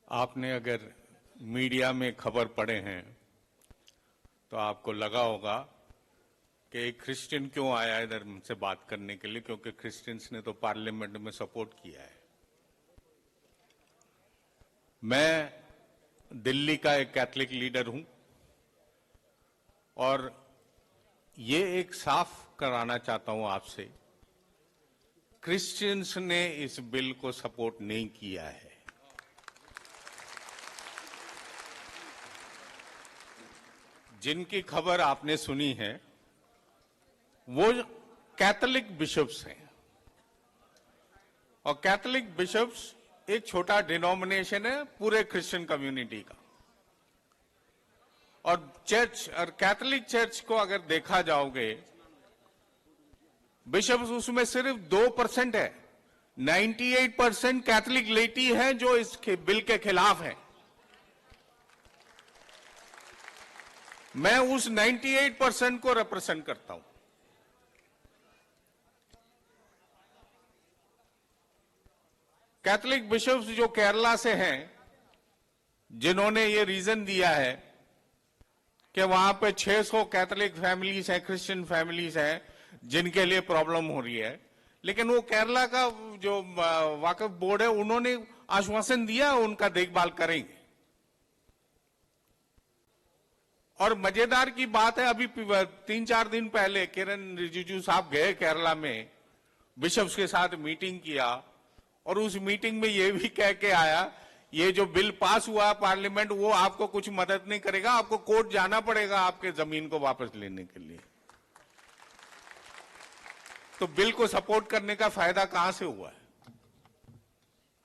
आपने अगर मीडिया में खबर पढ़े हैं तो आपको लगा होगा कि एक क्रिश्चियन क्यों आया इधर मुझसे बात करने के लिए, क्योंकि क्रिश्चियंस ने तो पार्लियामेंट में सपोर्ट किया है। मैं दिल्ली का एक कैथलिक लीडर हूं और ये एक साफ कराना चाहता हूं आपसे, क्रिश्चियंस ने इस बिल को सपोर्ट नहीं किया है। जिनकी खबर आपने सुनी है वो कैथोलिक बिशप्स हैं, और कैथोलिक बिशप्स एक छोटा डिनोमिनेशन है पूरे क्रिश्चियन कम्युनिटी का। और चर्च और कैथोलिक चर्च को अगर देखा जाओगे, बिशप्स उसमें सिर्फ 2% है। 98% कैथोलिक लेटी है जो इस बिल के खिलाफ है। मैं उस 98% को रिप्रेजेंट करता हूं। कैथोलिक बिशप्स जो केरला से हैं, जिन्होंने ये रीजन दिया है कि वहां पे 600 कैथोलिक फैमिलीज हैं, क्रिश्चियन फैमिलीज हैं जिनके लिए प्रॉब्लम हो रही है, लेकिन वो केरला का जो वाकफ बोर्ड है उन्होंने आश्वासन दिया उनका देखभाल करेंगे। और मजेदार की बात है, अभी 3-4 दिन पहले किरण रिजिजू साहब गए केरला में, बिशप्स के साथ मीटिंग किया और उस मीटिंग में ये भी कह के आया, ये जो बिल पास हुआ पार्लियामेंट वो आपको कुछ मदद नहीं करेगा, आपको कोर्ट जाना पड़ेगा आपके जमीन को वापस लेने के लिए। तो बिल को सपोर्ट करने का फायदा कहां से हुआ है,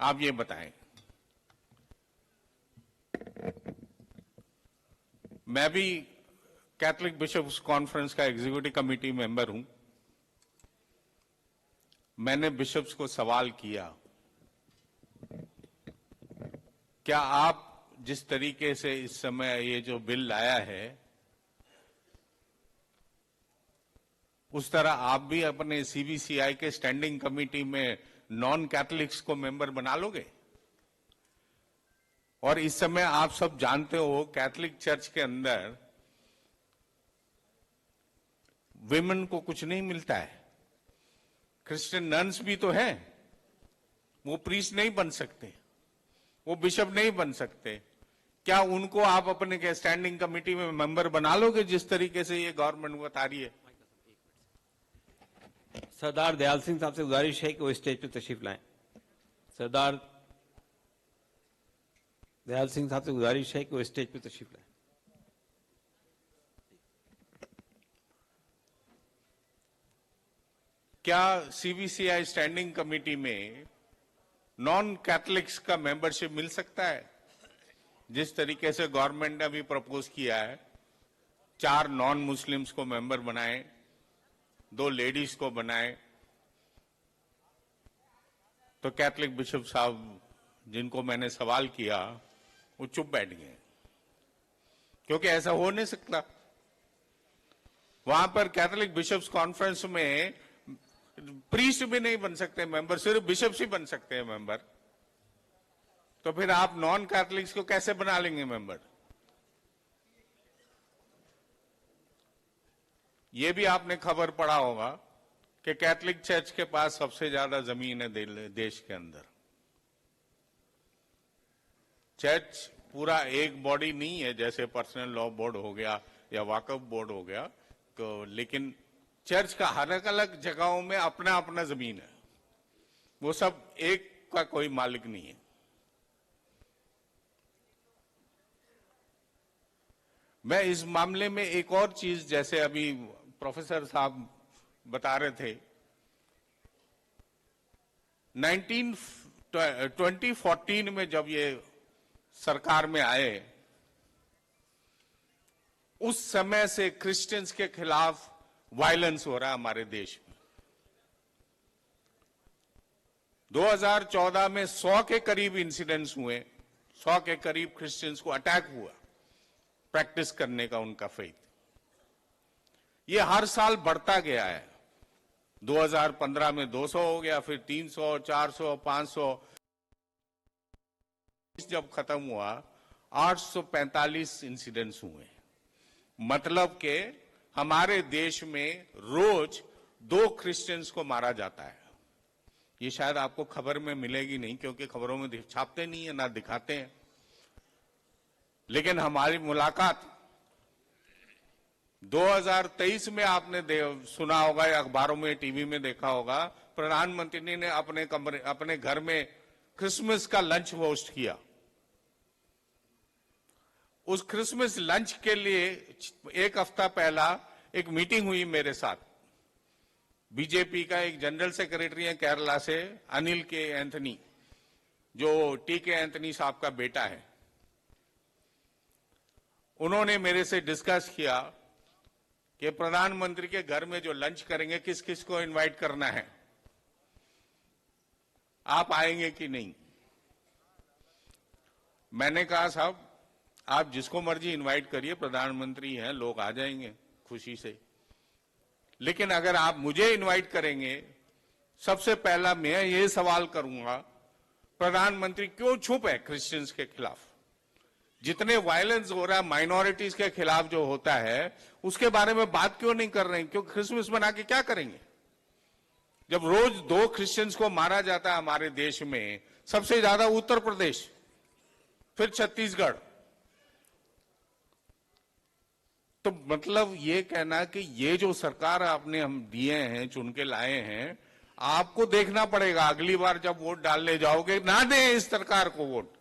आप ये बताएं। मैं भी कैथोलिक बिशप्स कॉन्फ्रेंस का एग्जीक्यूटिव कमेटी मेंबर हूं। मैंने बिशप्स को सवाल किया, क्या आप जिस तरीके से इस समय ये जो बिल लाया है उस तरह आप भी अपने सीबीसीआई के स्टैंडिंग कमेटी में नॉन कैथोलिक्स को मेंबर बना लोगे? और इस समय आप सब जानते हो कैथोलिक चर्च के अंदर विमेन को कुछ नहीं मिलता है। क्रिश्चियन नन्स भी तो हैं, वो प्रीस्ट नहीं बन सकते, वो बिशप नहीं बन सकते। क्या उनको आप अपने के स्टैंडिंग कमेटी में मेंबर बना लोगे जिस तरीके से ये गवर्नमेंट बता रही है? सरदार दयाल सिंह साहब से गुजारिश है कि वो स्टेज पे तशरीफ लाएं। सरदार दयाल सिंह साहब से गुजारिश है कि वो स्टेज पे तशरीफ लाएं। क्या सीबीसीआई स्टैंडिंग कमेटी में नॉन कैथोलिक्स का मेंबरशिप मिल सकता है? जिस तरीके से गवर्नमेंट ने अभी प्रपोज किया है, 4 नॉन मुस्लिम्स को मेंबर बनाए, 2 लेडीज को बनाए, तो कैथोलिक बिशप साहब जिनको मैंने सवाल किया वो चुप बैठ गए, क्योंकि ऐसा हो नहीं सकता। वहां पर कैथोलिक बिशप्स कॉन्फ्रेंस में प्रीस्ट भी नहीं बन सकते मेंबर, सिर्फ बिशप्स ही बन सकते हैं मेंबर। तो फिर आप नॉन कैथोलिक्स को कैसे बना लेंगे मेंबर? यह भी आपने खबर पढ़ा होगा कि कैथोलिक चर्च के पास सबसे ज्यादा जमीन है देश के अंदर। चर्च पूरा एक बॉडी नहीं है जैसे पर्सनल लॉ बोर्ड हो गया या वाकफ बोर्ड हो गया, तो लेकिन चर्च का हर अलग जगहों में अपना अपना जमीन है, वो सब एक का कोई मालिक नहीं है। मैं इस मामले में एक और चीज, जैसे अभी प्रोफेसर साहब बता रहे थे, 2014 में जब ये सरकार में आए, उस समय से क्रिश्चियंस के खिलाफ वायलेंस हो रहा है हमारे देश में। 2014 में 100 के करीब इंसिडेंट्स हुए, 100 के करीब क्रिश्चियंस को अटैक हुआ प्रैक्टिस करने का उनका फेथ। ये हर साल बढ़ता गया है। 2015 में 200 हो गया, फिर 300, 400, 500, जब खत्म हुआ 845 इंसिडेंट्स हुए, मतलब के हमारे देश में रोज 2 क्रिश्चियंस को मारा जाता है। ये शायद आपको खबर में मिलेगी नहीं, क्योंकि खबरों में छापते नहीं है ना दिखाते हैं, लेकिन हमारी मुलाकात 2023 में आपने सुना होगा या अखबारों में टीवी में देखा होगा, प्रधानमंत्री ने अपने घर में क्रिसमस का लंच होस्ट किया। उस क्रिसमस लंच के लिए 1 हफ्ता पहला एक मीटिंग हुई मेरे साथ। बीजेपी का एक जनरल सेक्रेटरी है केरला से, अनिल के एंथनी, जो टी.के. एंथनी साहब का बेटा है। उन्होंने मेरे से डिस्कस किया कि प्रधानमंत्री के घर में जो लंच करेंगे किस किस को इनवाइट करना है, आप आएंगे कि नहीं। मैंने कहा साहब आप जिसको मर्जी इनवाइट करिए, प्रधानमंत्री हैं, लोग आ जाएंगे खुशी से, लेकिन अगर आप मुझे इनवाइट करेंगे, सबसे पहला मैं ये सवाल करूंगा, प्रधानमंत्री क्यों चुप है क्रिश्चियंस के खिलाफ? जितने वायलेंस हो रहा है माइनॉरिटीज के खिलाफ जो होता है, उसके बारे में बात क्यों नहीं कर रहे हैं? क्यों क्रिसमस मना के क्या करेंगे? जब रोज 2 क्रिश्चियंस को मारा जाता है हमारे देश में, सबसे ज्यादा उत्तर प्रदेश, फिर छत्तीसगढ़, तो मतलब ये कहना कि ये जो सरकार आपने हम दिए हैं, चुन के लाए हैं, आपको देखना पड़ेगा अगली बार जब वोट डालने जाओगे, ना दें इस सरकार को वोट।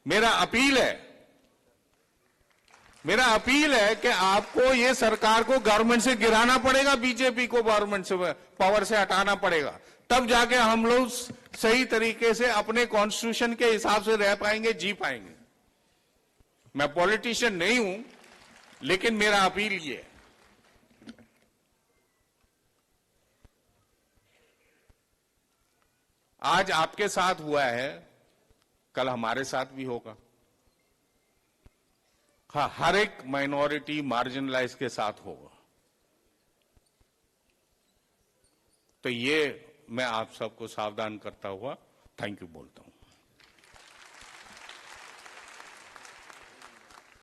मेरा अपील है कि आपको ये सरकार को गवर्नमेंट से गिराना पड़ेगा, बीजेपी को गवर्नमेंट से पावर से हटाना पड़ेगा, तब जाके हम लोग सही तरीके से अपने कॉन्स्टिट्यूशन के हिसाब से रह पाएंगे, जी पाएंगे। मैं पॉलिटिशियन नहीं हूं, लेकिन मेरा अपील ये है। आज आपके साथ हुआ है, कल हमारे साथ भी होगा। हाँ, हर एक माइनॉरिटी मार्जिनलाइज के साथ होगा। तो ये मैं आप सबको सावधान करता हुआ थैंक यू बोलता हूं।